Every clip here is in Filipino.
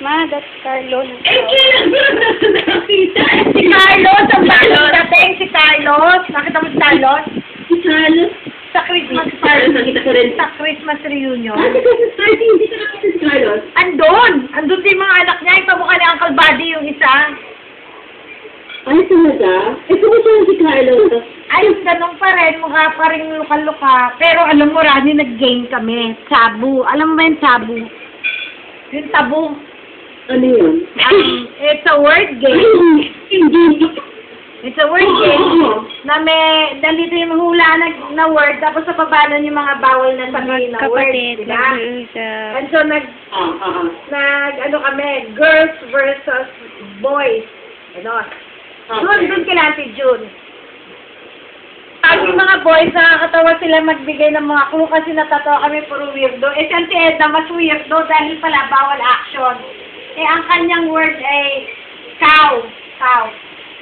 Ma, that's Carlo. Eh, kailan mo na nakita? Si Carlos, ang bagong dating, si Carlos. Nakita mo si Carlos? Si Carlos. Sa Christmas Si Carlos, party. nakita ko rin. Sa Christmas reunion. Ano ka sa party? Hindi ka nakita si Carlos? Andun! Andun din mga anak niya. Yung pamukha ni Uncle Buddy yung isa. Ay, talaga? Eh, kumusta na si Carlos? Ay, ganun pa rin. Mukha pa rin luka-luka. Pero alam mo, Rani, nag-game kami. Sabu. Alam mo ba yung sabu? Yung tabu. Ano yun? It's a word game. Hindi. It's a word game na may dalito yung hula na word tapos sa baba nun yung mga bawal na sabihin na word. Kapatid. Diba? Siya. And so ano kami, girls versus boys. Ano? Doon kila Auntie June. Pag yung mga boys, nakakatawa sila magbigay ng mga clue kasi natatawa kami puro weirdo. Eh, si Auntie Edna, mas weirdo dahil pala bawal action. Eh, ang kanyang word ay cow. Cow.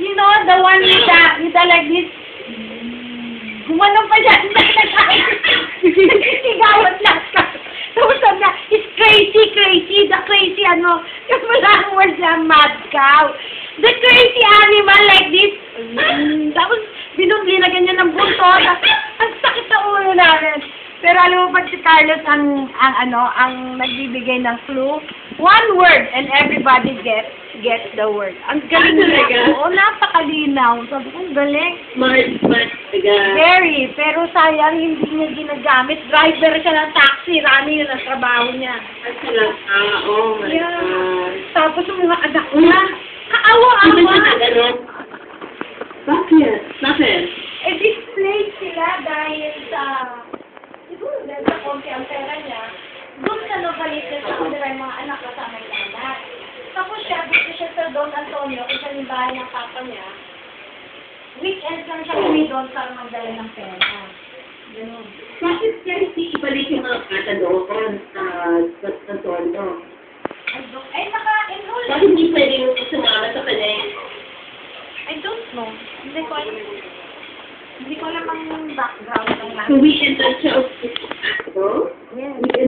You know, the one with the like this, gumanong pa siya. Sigawat lang. Tapos sabi na, it's crazy, the crazy, yung malang word na mad cow. The crazy animal like this. Tapos, linagyan niya ng bunto. Ang sakit na ulo namin. Pero alam mo pag si Carlos ang nagbibigay ng clue, one word and everybody gets the word. Ang galing niya. Oo, napakalinaw. Sabi ko, ang galing. Smart, taga. Very. Pero sayang, hindi niya ginagamit. Driver siya ng taxi. Rani yun ang trabaho niya. Oh my Yeah. God. Tapos yung mga anak niya, kaawa-awa. Bakit? Eh, display sila dahil sa, siguro dahil sa konti ang pera niya, doon sa Novaliches sa kanila yung mga anak kasama yung anak. Tapos siya, gusto siya sa Don Antonio, isa yung bahay ng papa niya. Weekends lang siya kami doon para magdala ng pera. Ganun. Bakit kasi ibalik yung mga kata doon sa Tondo? Ay, naka-enroll. Bakit hindi pwede yung sumama sa kanya? I don't know. Hindi ko alam. Hindi ko alam ang background ng lahat. So weekend lang siya. Yes. Weekend